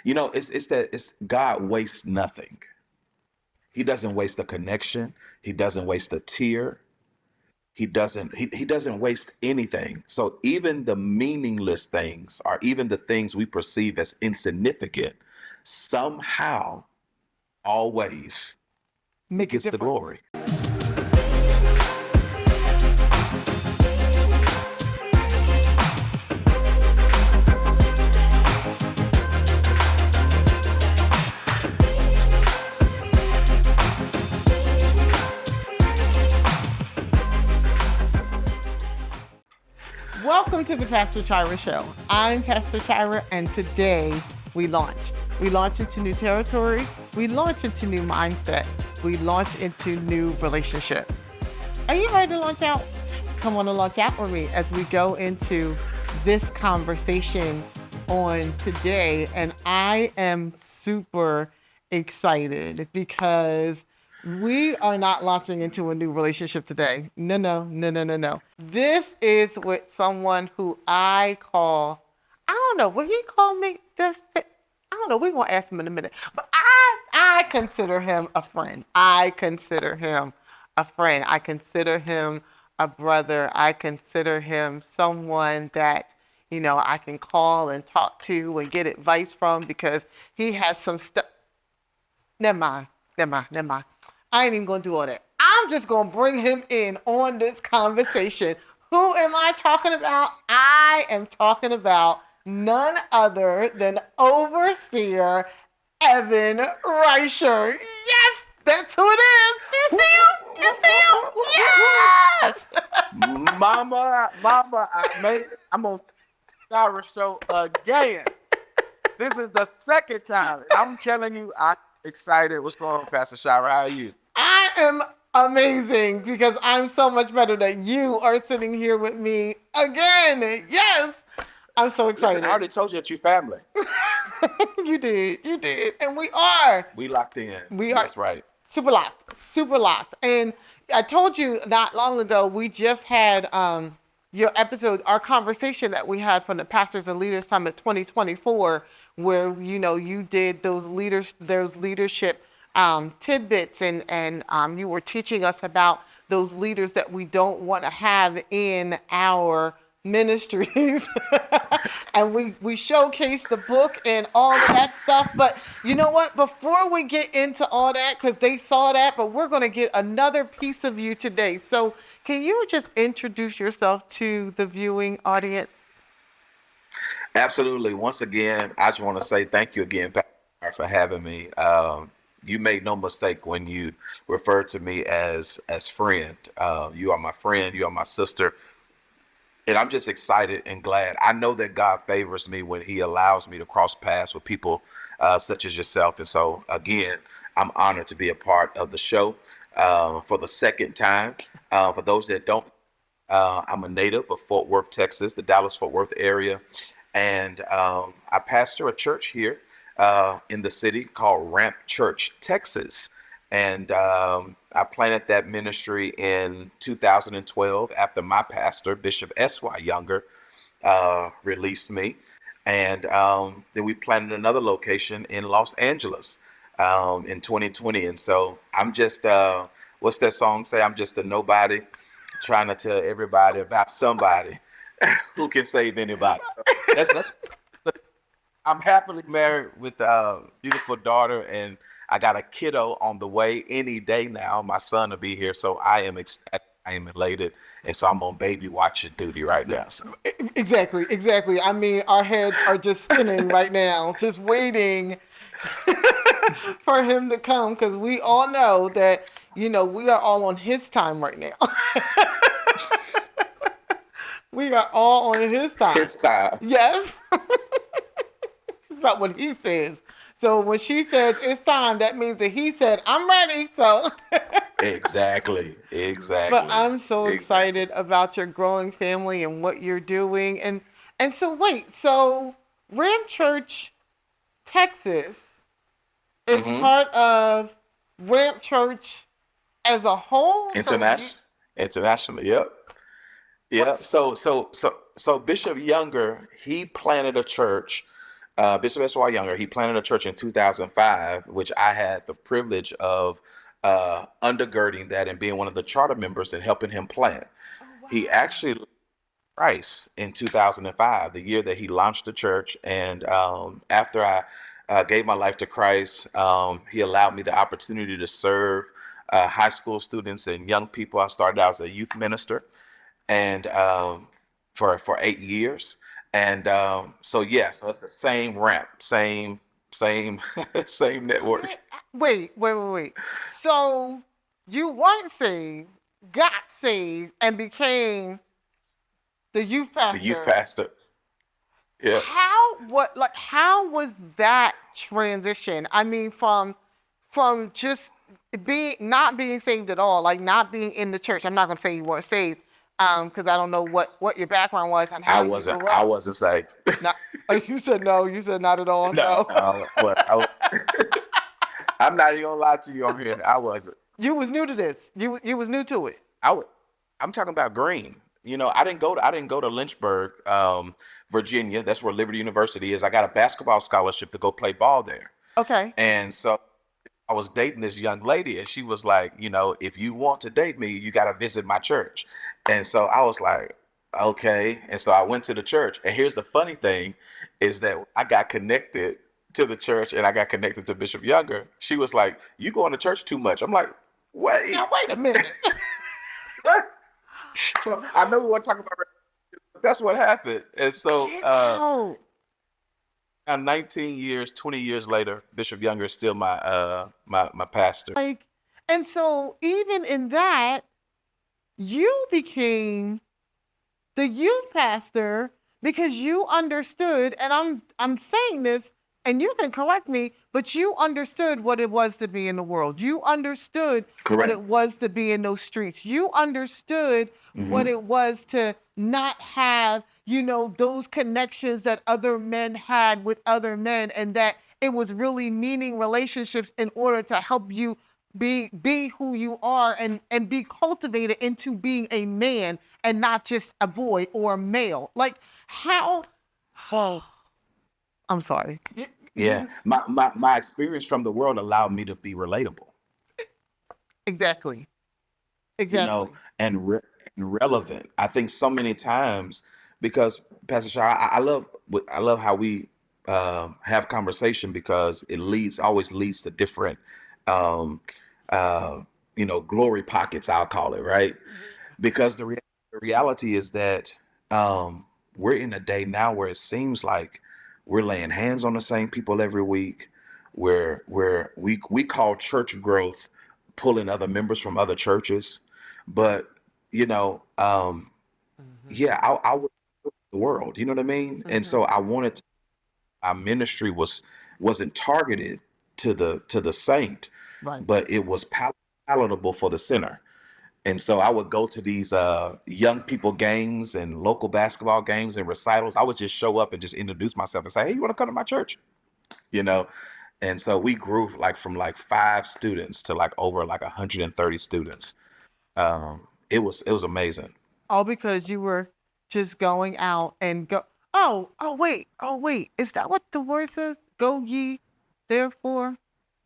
It's God wastes nothing. He doesn't waste a connection. He doesn't waste a tear. He doesn't waste anything. So even the meaningless things, or even the things we perceive as insignificant, somehow, always Make a gets the difference. glory. Welcome to the Pastor Chira Show. I'm Pastor Chira, and today we launch. We launch into new territory. We launch into new mindset. We launch into new relationships. Are you ready to launch out? Come on and launch out with me as we go into this conversation on today. And I am super excited because we are not launching into a new relationship today. No. This is with someone who I call, I don't know, will he call me this? I don't know, we're going to ask him in a minute. But I consider him a friend. I consider him a friend. I consider him a brother. I consider him someone that, I can call and talk to and get advice from because he has some stuff. Never mind. I ain't even going to do all that. I'm just going to bring him in on this conversation. Who am I talking about? I am talking about none other than Overseer Evan Risher. Yes, that's who it is. Do you see him? Yes! Mama, I'm on Chira Show again. This is the second time. I'm telling you, I'm excited. What's going on, Pastor Chira? How are you? I am amazing because I'm so much better that you are sitting here with me again. Yes, I'm so excited. Listen, I already told you that you're family. You did. And we are. We locked in. We are. That's right. Super locked. And I told you not long ago, we just had your episode, our conversation that we had from the Pastors and Leaders Summit 2024, where, you did those leadership tidbits and you were teaching us about those leaders that we don't want to have in our ministries. And we showcased the book and all of that stuff. But you know what? Before we get into all that, because they saw that, but we're going to get another piece of you today. So can you just introduce yourself to the viewing audience? Absolutely. Once again, I just want to say thank you again, Pastor, for having me. You made no mistake when you referred to me as friend. You are my friend. You are my sister. And I'm just excited and glad. I know that God favors me when he allows me to cross paths with people such as yourself. And so, again, I'm honored to be a part of the show for the second time. For those that don't, I'm a native of Fort Worth, Texas, the Dallas-Fort Worth area. And I pastor a church here in the city called Ramp Church, Texas. And I planted that ministry in 2012 after my pastor, Bishop S.Y. Younger, released me. And then we planted another location in Los Angeles in 2020. And so I'm just, what's that song say? I'm just a nobody trying to tell everybody about somebody who can save anybody. That's I'm happily married with a beautiful daughter, and I got a kiddo on the way any day now. My son will be here, so I am elated, and so I'm on baby watching duty right now. So. Exactly. I mean, our heads are just spinning right now, just waiting for him to come, because we all know that, we are all on his time right now. We are all on his time. His time. Yes. That's what he says. So when she says it's time, that means that he said, I'm ready. So Exactly. But I'm so excited about your growing family and what you're doing. And so wait, so Ram Church, Texas is part of Ramp Church as a whole? Internationally, yep. Yeah. So Bishop Younger, he planted a church Bishop S.Y. Younger. He planted a church in 2005, which I had the privilege of undergirding that and being one of the charter members and helping him plant. Oh, He wow. actually Christ in 2005, the year that he launched the church. And after I gave my life to Christ, he allowed me the opportunity to serve high school students and young people. I started out as a youth minister, and for 8 years. And so it's the same ramp, same same network. Wait. So you weren't saved, got saved, and became the youth The youth pastor. pastor. Yeah. How was that transition? I mean, from just not being saved at all, like not being in the church. I'm not gonna say you weren't saved, because I don't know what your background was and how I you wasn't. grew I up. wasn't saved. Not, you said no. You said not at all. No, No. no. I'm not even gonna lie to you on here. I wasn't. You was new to this. You was new to it. I'm talking about Green. I didn't go to Lynchburg, Virginia. That's where Liberty University is. I got a basketball scholarship to go play ball there. Okay. And so I was dating this young lady, and she was like, if you want to date me, you got to visit my church. And so I was like, okay. And so I went to the church. And here's the funny thing is that I got connected to the church and I got connected to Bishop Younger. She was like, you going to church too much. I'm like, wait. Now wait a minute. So I know we want to talk about but that's what happened. And so Oh, now 19 years, 20 years later, Bishop Younger is still my pastor. like, and so even in that, you became the youth pastor because you understood, and I'm saying this, and you can correct me, but you understood what it was to be in the world. You understood what Correct. it was to be in those streets. You understood what Mhm. it was to not have, those connections that other men had with other men, and that it was really meaning relationships in order to help you be who you are and be cultivated into being a man and not just a boy or a male. Like how oh I'm sorry. Yeah. My experience from the world allowed me to be relatable, Exactly. you Exactly. know, and relevant. I think so many times because Pastor Shah, I love how we have conversation because always leads to different um, glory pockets. I'll call it right because the reality is that we're in a day now where it seems like we're laying hands on the same people every week. Where we call church growth pulling other members from other churches, but you know, Mhm. yeah, I was the world. You know what I mean? And Mhm. so I wanted our ministry wasn't targeted to the saint, Right. but it was palatable for the sinner. And so I would go to these young people games and local basketball games and recitals. I would just show up and just introduce myself and say, "Hey, you want to come to my church?" You know. And so we grew from like 5 students to like over like 130 students. It was amazing. All because you were just going out and go. Oh wait. Is that what the word says? Go ye, therefore,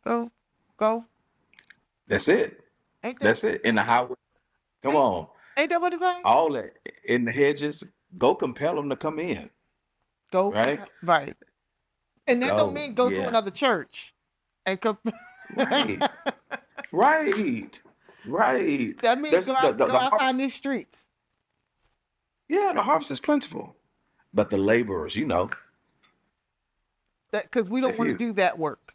go, go. That's it. Ain't that That's it. In the highway, come ain't, on, ain't that what it says? all that in the hedges, go compel them to come in. Go Right? right. And that don't Go. mean go to Yeah. another church and come. Right. Right. Right. That means There's go outside these streets. yeah, the harvest is plentiful, but the laborers, That because we don't if want to you do that work.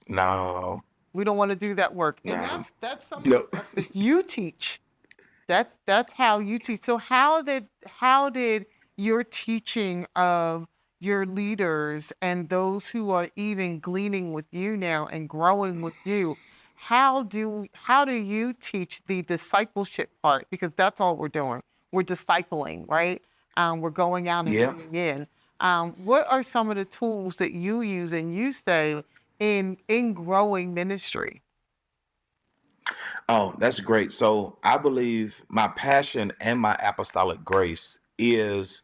no, We don't want to do that work, and no, that's some of the no. stuff that you teach. That's how you teach. So how did your teaching of your leaders and those who are even gleaning with you now and growing with you, how do you teach the discipleship part? Because that's all we're doing. We're discipling, right? We're going out and Yeah. bringing in. What are some of the tools that you use and you say in growing ministry? Oh, that's great. So I believe my passion and my apostolic grace is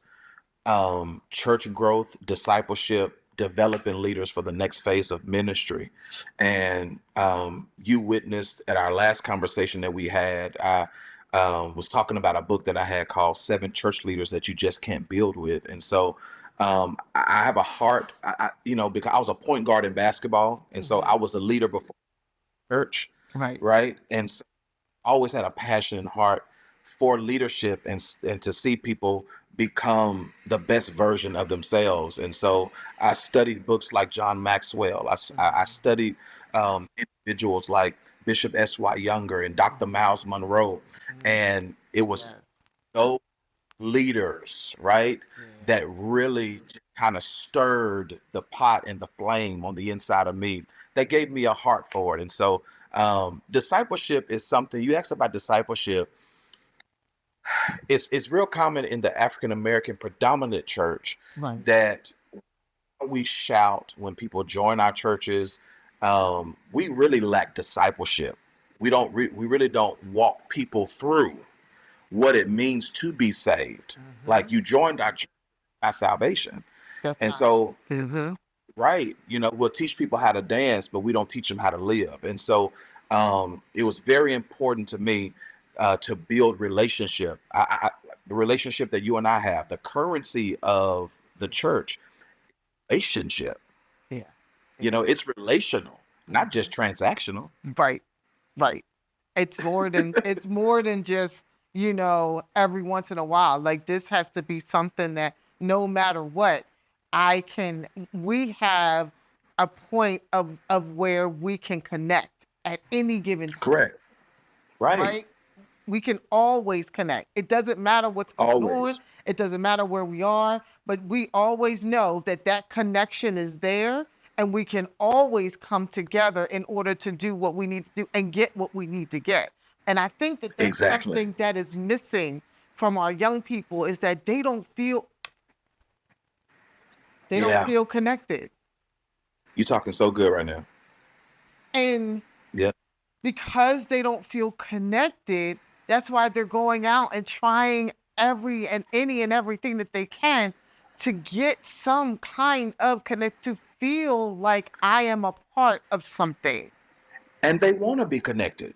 church growth, discipleship, developing leaders for the next phase of ministry. And you witnessed at our last conversation that we had, I was talking about a book that I had called 7 Church Leaders That You Just Can't Build With. And so I have a heart, because I was a point guard in basketball. And so I was a leader before church. Right. And so I always had a passion and heart for leadership and to see people become the best version of themselves. And so I studied books like John Maxwell. I studied individuals like Bishop S.Y. Younger and Dr. Miles Monroe. And it was those leaders, right, that really kind of stirred the pot and the flame on the inside of me that gave me a heart for it. And so discipleship is something, you asked about discipleship. It's real common in the African American predominant church that we shout when people join our churches. We really lack discipleship. We really don't walk people through what it means to be saved. Like, you joined our church by salvation. So right, we'll teach people how to dance, but we don't teach them how to live. And so it was very important to me to build relationship. The relationship that you and I have, the currency of the church, relationship. It's relational, not just transactional. Right. It's more than just, every once in a while. Like, this has to be something that no matter what, we have a point of where we can connect at any given time. Correct. Right. We can always connect. It doesn't matter what's going on. It doesn't matter where we are, but we always know that connection is there, and we can always come together in order to do what we need to do and get what we need to get. And I think that's something that is missing from our young people, is that they don't feel connected. You're talking so good right now. And because they don't feel connected, that's why they're going out and trying any and everything that they can to get some kind of connect, to feel like I am a part of something. And they want to be connected.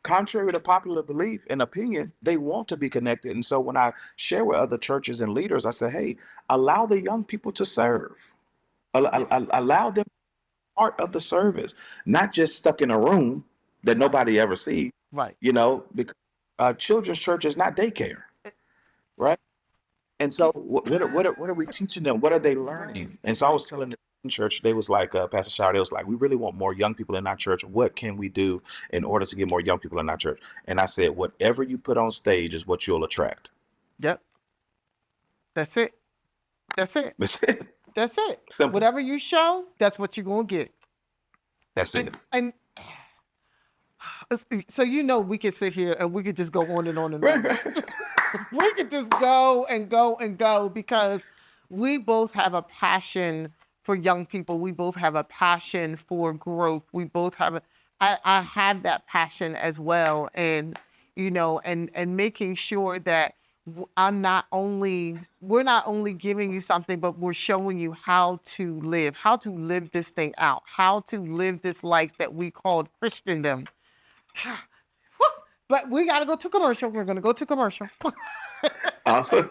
Contrary to popular belief and opinion, they want to be connected. And so when I share with other churches and leaders, I say, hey, allow the young people to serve. Allow them part of the service, not just stuck in a room that nobody ever sees. Right. Because children's church is not daycare. Right. And so what are we teaching them? What are they learning? And so I was telling the church, they was like, Pastor Chira, they was like, we really want more young people in our church. What can we do in order to get more young people in our church? And I said, whatever you put on stage is what you'll attract. Yep. That's it. Simple. Whatever you show, that's what you're going to get. That's it. And so, we could sit here and we could just go on and on and on. We could just go and go and go, because we both have a passion for young people. We both have a passion for growth. We both have I have that passion as well. And, and making sure that we're not only giving you something, but we're showing you how to live this thing out, how to live this life that we called Christendom. But we got to go to commercial. We're going to go to commercial. Awesome.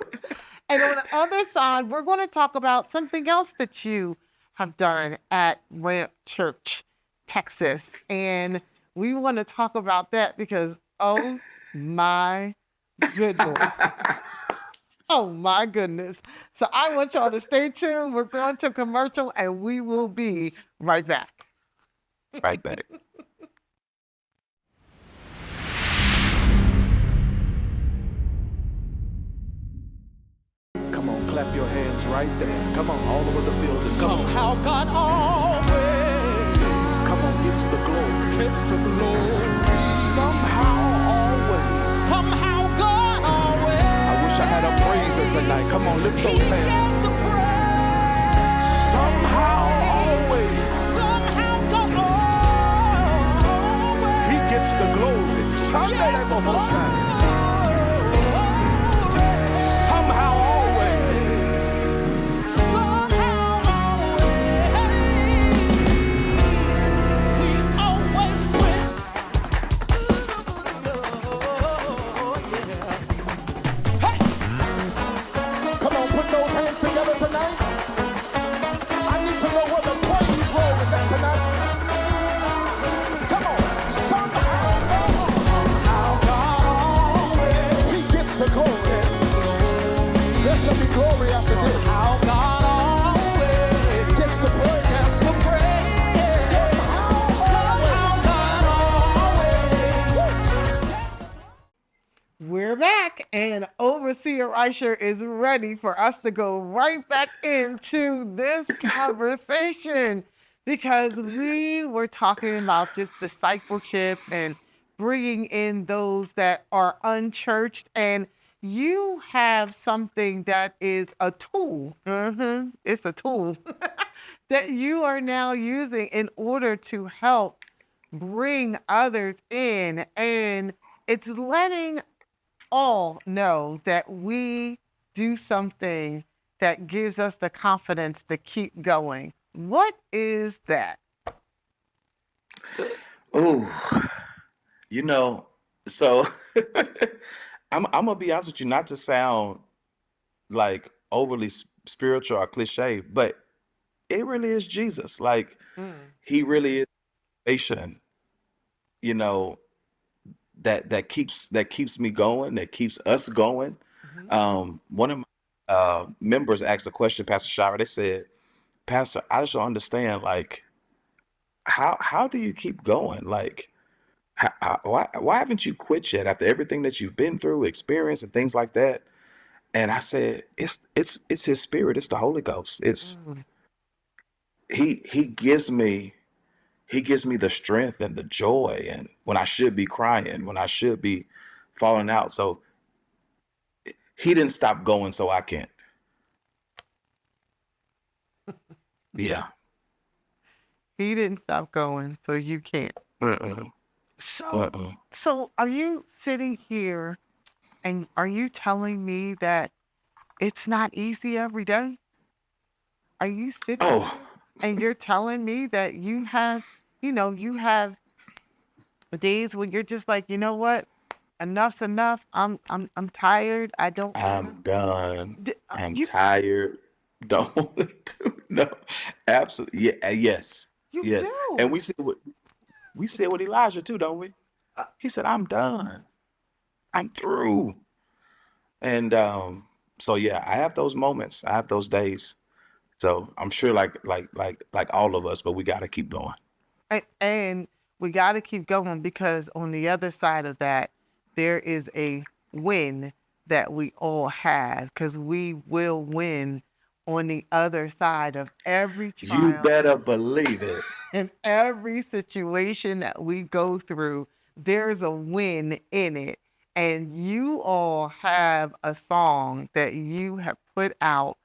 And on the other side, we're going to talk about something else that you have done at Ramp Church, Texas. And we want to talk about that because, oh my goodness. Oh my goodness. So I want y'all to stay tuned. We're going to commercial and we will be right back. Right back. Come on, clap your hands right there. Come on, all over the building. Somehow God always, Come on, gets the glory. gets the glory. Somehow, always. Somehow God always, I wish I had a praiser tonight. Come on, lift He those hands. gets the praise. Somehow, always. Somehow God always, He gets the glory. gets the glory. Somehow, always. be glory after this. Somehow God always Gets the praise. gets the praise. Somehow God always. We're back, and Overseer Risher is ready for us to go right back into this conversation because we were talking about just discipleship and bringing in those that are unchurched. And you have something that is a tool. It's a tool that you are now using in order to help bring others in. And it's letting all know that we do something that gives us the confidence to keep going. What is that? Oh, you know, so I'm gonna be honest with you, not to sound like overly spiritual or cliche, but it really is Jesus. Like he really is salvation, you know, that keeps me going, that keeps us going. One of my members asked a question, Pastor Shira. They said, Pastor, I just don't understand, like, how do you keep going? Like, why haven't you quit yet after everything that you've been through, experienced, and things like that? And I said, it's His Spirit, it's the Holy Ghost. It's He gives me the strength and the joy, and when I should be crying, when I should be falling out. So He didn't stop going, so I can't. Yeah. He didn't stop going, so you can't. Uh-uh. So, Uh-uh. so are you sitting here and are you telling me that it's not easy every day? Are you sitting Oh, here and you're telling me that you have, you have days when you're just like, you know what? Enough's enough. I'm tired. I don't wanna. I'm done. D- I'm You tired. Don't want to do no. Absolutely. Yeah. Yes. you Yes. And do. we said with Elijah too, don't we? Uh, He said, "I'm done. I'm through." And so yeah, I have those moments. I have those days. So I'm sure, like all of us, but we got to keep going. and we got to keep going because on the other side of that, there is a win that we all have because we will win on the other side of every You trial better believe it. and every situation that we go through. There's a win in it. And you all have a song that you have put out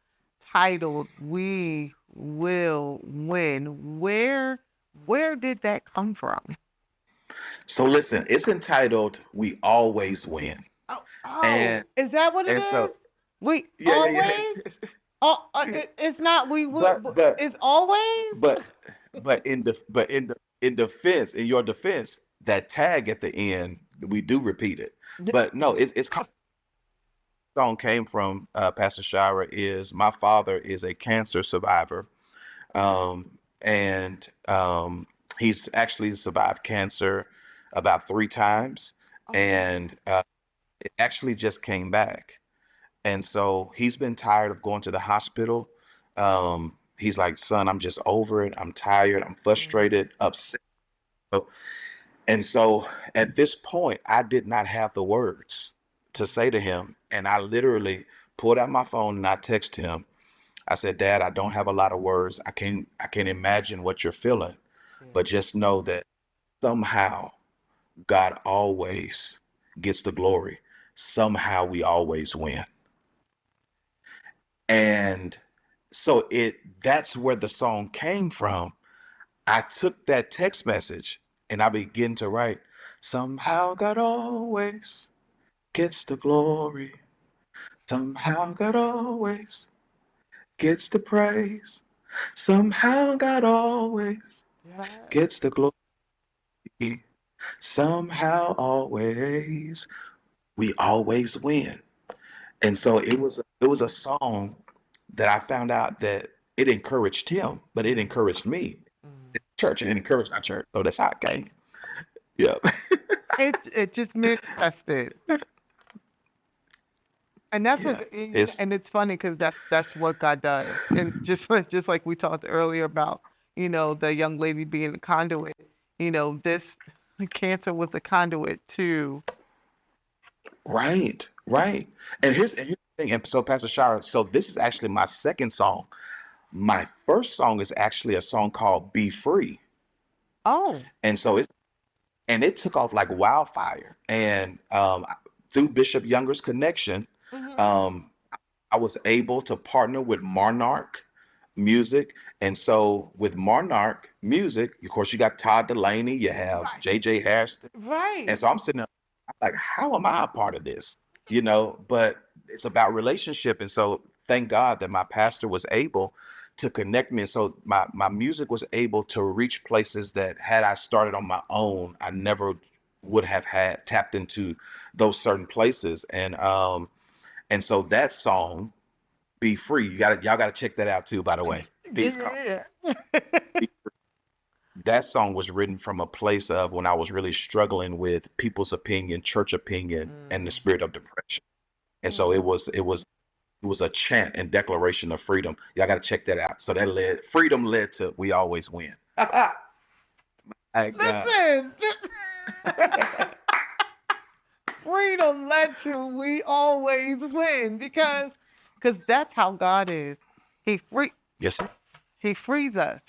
titled "We Will Win." Where did that come from? So listen, it's entitled "We Always Win," Oh, and is that what it and is? so We yeah, yeah, always? yeah. Oh, it's not we will. But but It's always. but in defense, in your defense, that tag at the end, we do repeat it. But no, it's song came from Pastor Shira. Is my father is a cancer survivor, and he's actually survived cancer about 3 times, Oh, and it actually just came back. And so he's been tired of going to the hospital. He's like, son, I'm just over it. I'm tired. I'm frustrated, upset. And so at this point, I did not have the words to say to him. And I literally pulled out my phone and I texted him. I said, Dad, I don't have a lot of words. I can't imagine what you're feeling, but just know that somehow God always gets the glory. Somehow we always win. And so that's where the song came from. I took that text message and I began to write, somehow God always gets the glory. Somehow God always gets the praise. Somehow God always yeah. gets the glory. Somehow always we always win. And so it was a song that I found out that it encouraged him, but it encouraged me. Church, and it encouraged my church. So that's how it came. Yeah. It just manifested. And that's Yeah. what, It's and it's funny because that's what God does. And just like we talked earlier about, the young lady being a conduit, this cancer was a conduit to. right, right. And here's the thing. And so, Pastor Shara, so this is actually my second song. My first song is actually a song called "Be Free," Oh, and so it took off like wildfire. And through Bishop Younger's connection, hmm um, I was able to partner with Monarch Music. And so with Monarch Music, of course, you got Todd Delaney, you have right, JJ Harrison. And right. so I'm sitting there, I'm like, how am I a part of this? But it's about relationship. And so thank God that my pastor was able to connect me. And so my music was able to reach places that had I started on my own, I never would have had tapped into those certain places. And so that song, Be Free, y'all gotta check that out too, by the way. Peace. Yeah. That song was written from a place of when I was really struggling with people's opinion, church opinion, and the Mm, spirit of depression. And so mm. it was a chant and declaration of freedom. Y'all got to check that out. So freedom led to We Always Win. My God. Listen, freedom led to we always win because that's how God is. He free Yes, sir. he frees us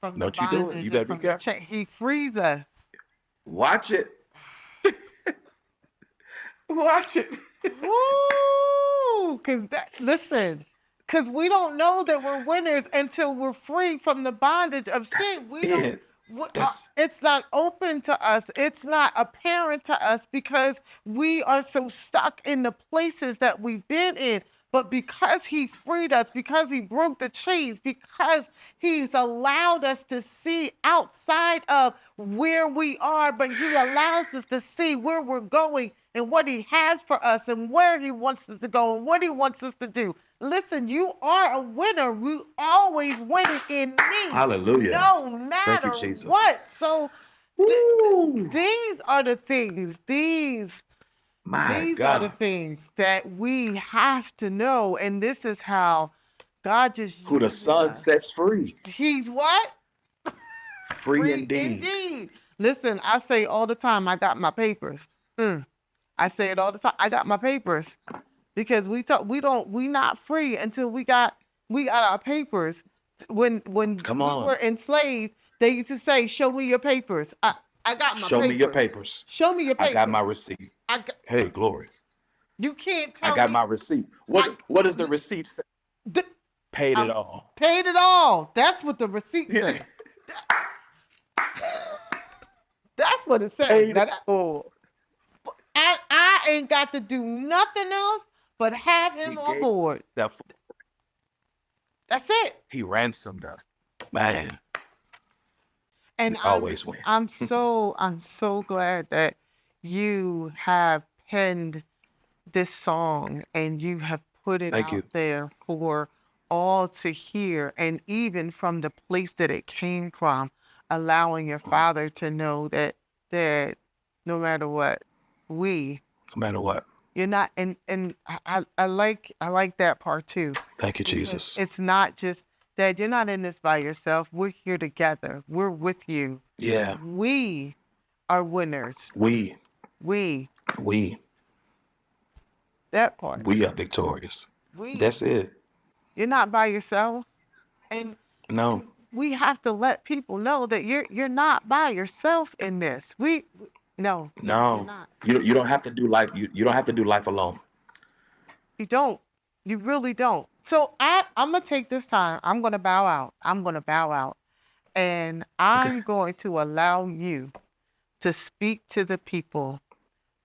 from the Don't you do it. bondage You and better be from the careful. chain. He frees us. Watch it. Watch it. Woo! Because we don't know that we're winners until we're free from the bondage of sin. We don't. It. That's It's not open to us. It's not apparent to us because we are so stuck in the places that we've been in. But because he freed us, because he broke the chains, because he's allowed us to see outside of where we are, but he allows us to see where we're going and what he has for us and where he wants us to go and what he wants us to do. Listen, you are a winner. You always win in me. hallelujah. No Thank you, matter Jesus. what. So Woo. these are the things, My these are the God. things that we have to know. And this is how God just Who the uses Son us. sets free. He's what? Free indeed. Indeed. Listen, I say all the time, I got my papers. I say it all the time. I got my papers because we not free until we got our papers. When Come we on. were enslaved, they used to say, "Show me your papers." I got my Show papers. me your papers. Show me your I papers. got my receipt. I got, Hey, glory. you can't I tell got me. my receipt. What does the receipt say? Th- Paid it I all. paid it all. That's what the receipt Yeah. says. That's what it says. Paid Now it that- all. I ain't got to do nothing else but have him He on gave board. that. That's it. He ransomed us. Man, And we always win. I'm so glad that you have penned this song and you have put it Thank out you. there for all to hear, and even from the place that it came from, allowing your father to know that no matter what, No matter what. you're not, and I like that part too. Thank you, Because Jesus. it's not just that you're not in this by yourself. We're here together. We're with you. Yeah. We are winners. We That part. are victorious. We. That's it. You're not by yourself. And No. we have to let people know that you're not by yourself in this. No, you're No. not. You don't have to do life. You don't have to do life alone. You don't. You really don't. So I'm gonna take this time. I'm gonna bow out. And I'm going to allow you to speak to the people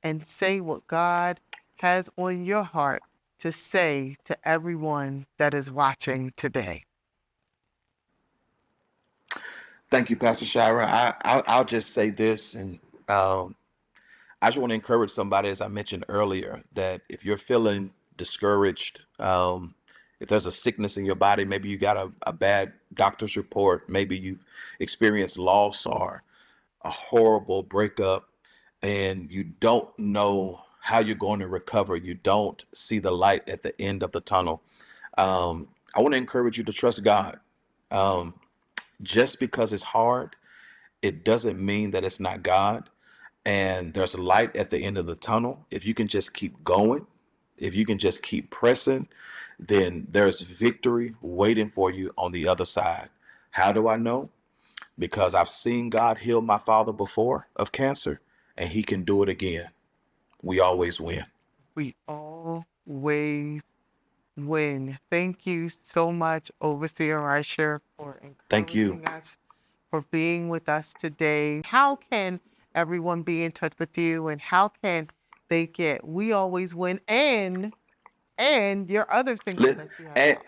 and say what God has on your heart to say to everyone that is watching today. Thank you, Pastor Shira. I'll just say this, and I just want to encourage somebody, as I mentioned earlier, that if you're feeling discouraged, if there's a sickness in your body, maybe you got a bad doctor's report, maybe you've experienced loss or a horrible breakup, and you don't know how you're going to recover. You don't see the light at the end of the tunnel. I want to encourage you to trust God. Um, just because it's hard, it doesn't mean that it's not God. And there's a light at the end of the tunnel. If you can just keep going, if you can just keep pressing, then there's victory waiting for you on the other side. How do I know? Because I've seen God heal my father before of cancer, and he can do it again. We always win. We always win. Thank you so much, Overseer Risher, for Thank you. encouraging us, for being with us today. How can everyone be in touch with you, and how can they get We Always Win and your other singles Li- that you have And out?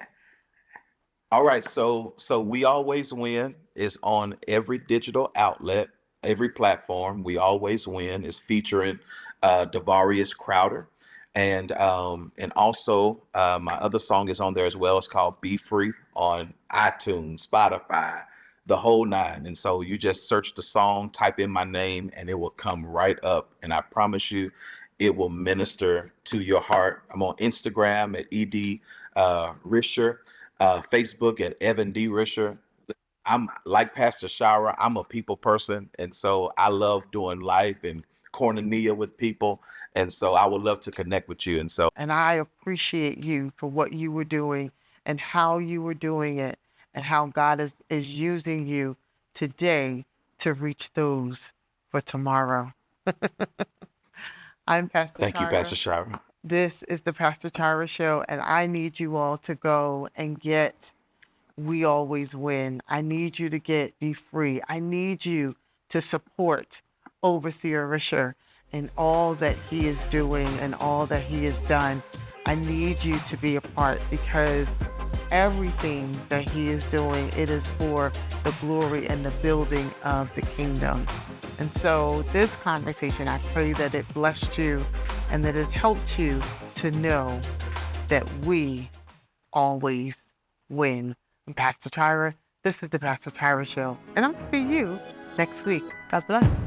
all right, so We Always Win is on every digital outlet, every platform. We Always Win is featuring Devarius Crowder, and also my other song is on there as well. It's called Be Free on iTunes, Spotify, the whole nine. And so you just search the song, type in my name, and it will come right up. And I promise you, it will minister to your heart. I'm on Instagram at ed Risher, Facebook at Evan D. Risher. I'm like Pastor Shara. I'm a people person, and so I love doing life and koinonia with people, and so I would love to connect with you. And so, And I appreciate you for what you were doing and how you were doing it, and how God is using you today to reach those for tomorrow. I'm Pastor thank you, Pastor Chira. Shara. This is the Pastor Chira Show, and I need you all to go and get We Always Win. I need you to get Be Free. I need you to support Overseer Risher and all that he is doing and all that he has done. I need you to be a part, because everything that he is doing, it is for the glory and the building of the kingdom. And so this conversation, I pray that it blessed you and that it helped you to know that we always win. I'm Pastor Chira. This is the Pastor Chira Show. And I'll see you next week. God bless.